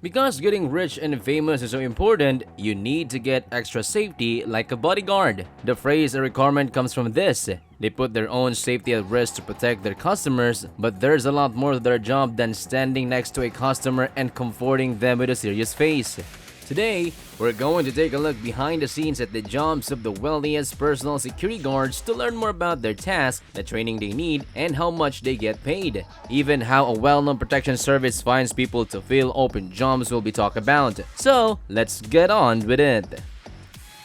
Because getting rich and famous is so important, you need to get extra safety like a bodyguard. The phrase a requirement comes from this. They put their own safety at risk to protect their customers, but there's a lot more to their job than standing next to a customer and comforting them with a serious face. Today, we're going to take a look behind the scenes at the jobs of the wealthiest personal security guards to learn more about their tasks, the training they need, and how much they get paid. Even how a well-known protection service finds people to fill open jobs will be talked about. So, let's get on with it.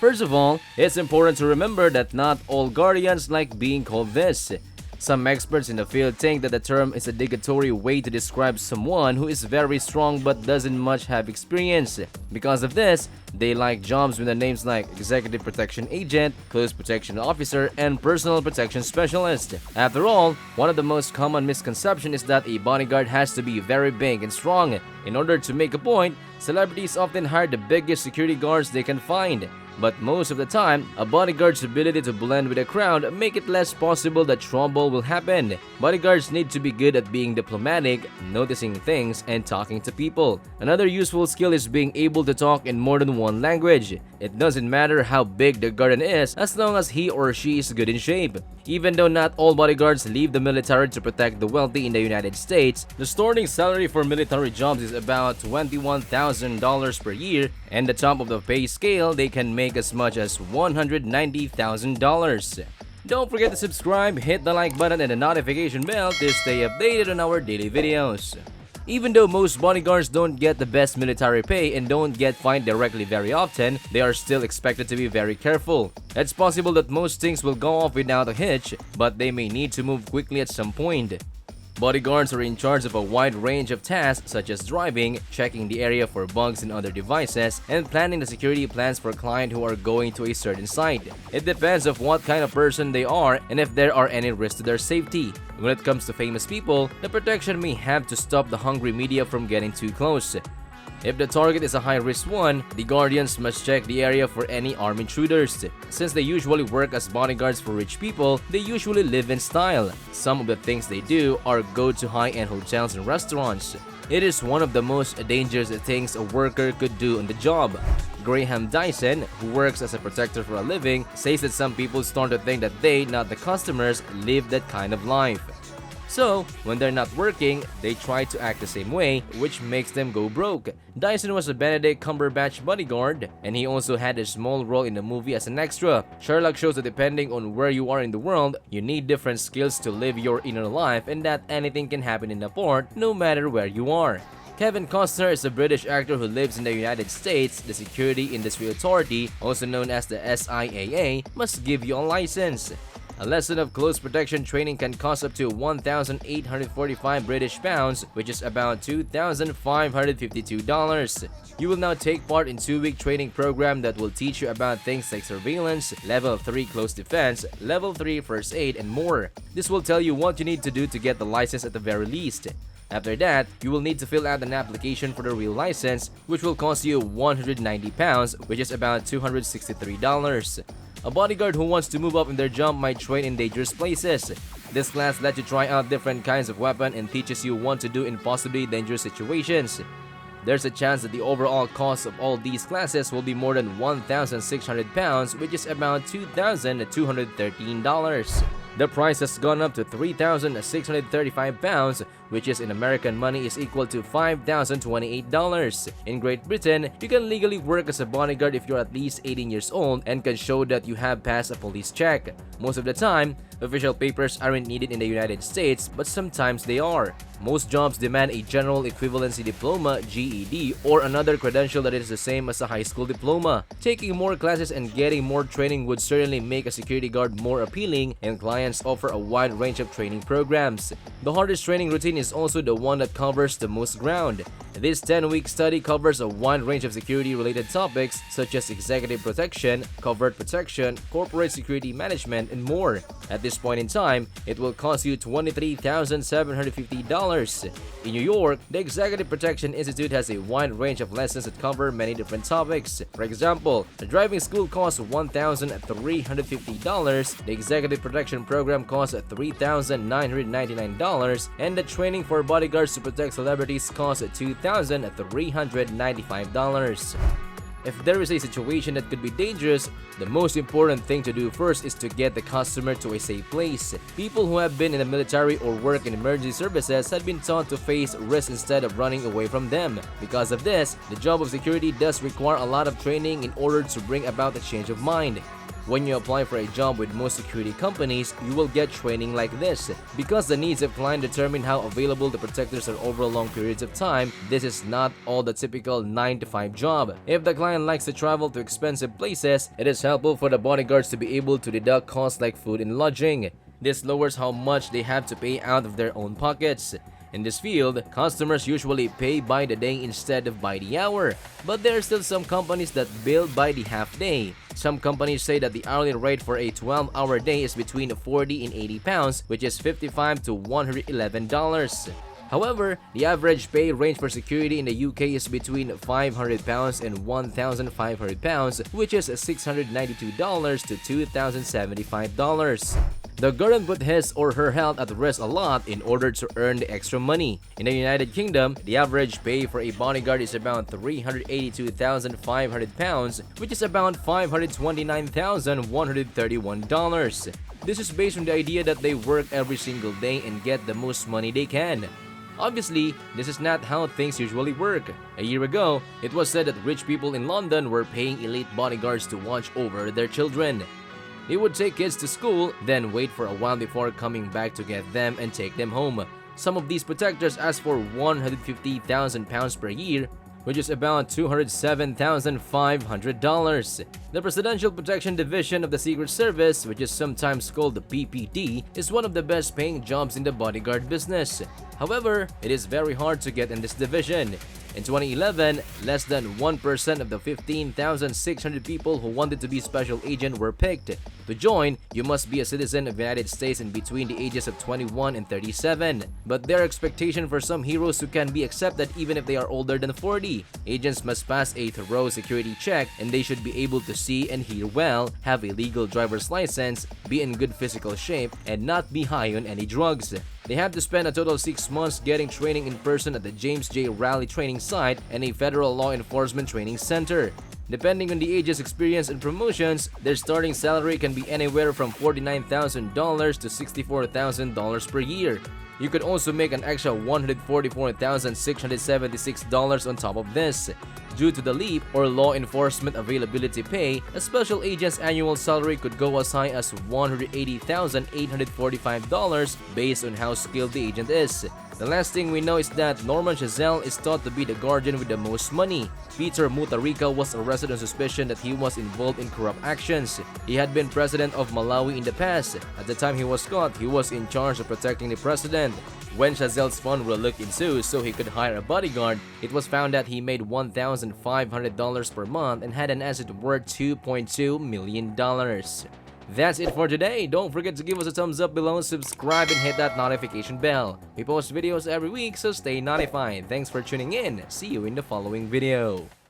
First of all, it's important to remember that not all guardians like being called this. Some experts in the field think that the term is a derogatory way to describe someone who is very strong but doesn't much have experience. Because of this, they like jobs with the names like Executive Protection Agent, Close Protection Officer, and Personal Protection Specialist. After all, one of the most common misconceptions is that a bodyguard has to be very big and strong. In order to make a point, celebrities often hire the biggest security guards they can find. But most of the time, a bodyguard's ability to blend with a crowd make it less possible that trouble will happen. Bodyguards need to be good at being diplomatic, noticing things, and talking to people. Another useful skill is being able to talk in more than one language. It doesn't matter how big the guardian is as long as he or she is good in shape. Even though not all bodyguards leave the military to protect the wealthy in the United States, the starting salary for military jobs is about $21,000 per year, and the top of the pay scale they can make as much as $190,000. Don't forget to subscribe, hit the like button and the notification bell to stay updated on our daily videos. Even though most bodyguards don't get the best military pay and don't get fined directly very often, they are still expected to be very careful. It's possible that most things will go off without a hitch, but they may need to move quickly at some point. Bodyguards are in charge of a wide range of tasks such as driving, checking the area for bugs and other devices, and planning the security plans for clients who are going to a certain site. It depends on what kind of person they are and if there are any risks to their safety. When it comes to famous people, the protection may have to stop the hungry media from getting too close. If the target is a high-risk one, the guardians must check the area for any armed intruders. Since they usually work as bodyguards for rich people, they usually live in style. Some of the things they do are go to high-end hotels and restaurants. It is one of the most dangerous things a worker could do on the job. Graham Dyson, who works as a protector for a living, says that some people start to think that they, not the customers, live that kind of life. So, when they're not working, they try to act the same way, which makes them go broke. Dyson was a Benedict Cumberbatch bodyguard, and he also had a small role in the movie as an extra. Sherlock shows that depending on where you are in the world, you need different skills to live your inner life and that anything can happen in the port, no matter where you are. Kevin Costner is a British actor who lives in the United States. The Security Industry Authority, also known as the SIAA, must give you a license. A lesson of close protection training can cost up to 1,845 British pounds, which is about $2,552. You will now take part in a 2-week training program that will teach you about things like surveillance, level 3 close defense, level 3 first aid, and more. This will tell you what you need to do to get the license at the very least. After that, you will need to fill out an application for the real license, which will cost you 190 pounds, which is about $263. A bodyguard who wants to move up in their job might train in dangerous places. This class lets you try out different kinds of weapons and teaches you what to do in possibly dangerous situations. There's a chance that the overall cost of all these classes will be more than 1,600 pounds, which is about $2,213. The price has gone up to 3,635 pounds, which is in American money is equal to $5,028. In Great Britain, you can legally work as a bodyguard if you're at least 18 years old and can show that you have passed a police check. Most of the time, official papers aren't needed in the United States, but sometimes they are. Most jobs demand a General Equivalency Diploma (GED) or another credential that is the same as a high school diploma. Taking more classes and getting more training would certainly make a security guard more appealing, and clients offer a wide range of training programs. The hardest training routine is also the one that covers the most ground. This 10-week study covers a wide range of security-related topics such as executive protection, covert protection, corporate security management, and more. At this point in time, it will cost you $23,750. In New York, the Executive Protection Institute has a wide range of lessons that cover many different topics. For example, the driving school costs $1,350, the Executive Protection Program costs $3,999, and the training for bodyguards to protect celebrities costs $2,000. $1,395. If there is a situation that could be dangerous, the most important thing to do first is to get the customer to a safe place. People who have been in the military or work in emergency services have been taught to face risk instead of running away from them. Because of this, the job of security does require a lot of training in order to bring about a change of mind. When you apply for a job with most security companies, you will get training like this. Because the needs of client determine how available the protectors are over long periods of time, this is not all the typical 9-to-5 job. If the client likes to travel to expensive places, it is helpful for the bodyguards to be able to deduct costs like food and lodging. This lowers how much they have to pay out of their own pockets. In this field, customers usually pay by the day instead of by the hour, but there are still some companies that bill by the half day. Some companies say that the hourly rate for a 12-hour day is between 40 and 80 pounds, which is $55 to $111. However, the average pay range for security in the UK is between £500 and £1,500, which is $692 to $2,075. The guard put his or her health at risk a lot in order to earn the extra money. In the United Kingdom, the average pay for a bodyguard is about £382,500, which is about $529,131. This is based on the idea that they work every single day and get the most money they can. Obviously, this is not how things usually work. A year ago, it was said that rich people in London were paying elite bodyguards to watch over their children. They would take kids to school, then wait for a while before coming back to get them and take them home. Some of these protectors ask for £150,000 per year, which is about $207,500. The Presidential Protection Division of the Secret Service, which is sometimes called the PPD, is one of the best paying jobs in the bodyguard business. However, it is very hard to get in this division. In 2011, less than 1% of the 15,600 people who wanted to be special agent were picked. To join, you must be a citizen of the United States and between the ages of 21 and 37. But there are expectations for some heroes who can be accepted even if they are older than 40. Agents must pass a thorough security check and they should be able to see and hear well, have a legal driver's license, be in good physical shape, and not be high on any drugs. They have to spend a total of 6 months getting training in person at the James J. Raleigh training site and a federal law enforcement training center. Depending on the ages, experience, and promotions, their starting salary can be anywhere from $49,000 to $64,000 per year. You could also make an extra $144,676 on top of this. Due to the leap or law enforcement availability pay, a special agent's annual salary could go as high as $180,845 based on how skilled the agent is. The last thing we know is that Norman Chazelle is thought to be the guardian with the most money. Peter Mutharika was arrested on suspicion that he was involved in corrupt actions. He had been president of Malawi in the past. At the time he was caught, he was in charge of protecting the president. When Chazelle's fund were looked into so he could hire a bodyguard, it was found that he made $1,500 per month and had an asset worth $2.2 million. That's it for today. Don't forget to give us a thumbs up below, subscribe, and hit that notification bell. We post videos every week, so stay notified. Thanks for tuning in. See you in the following video.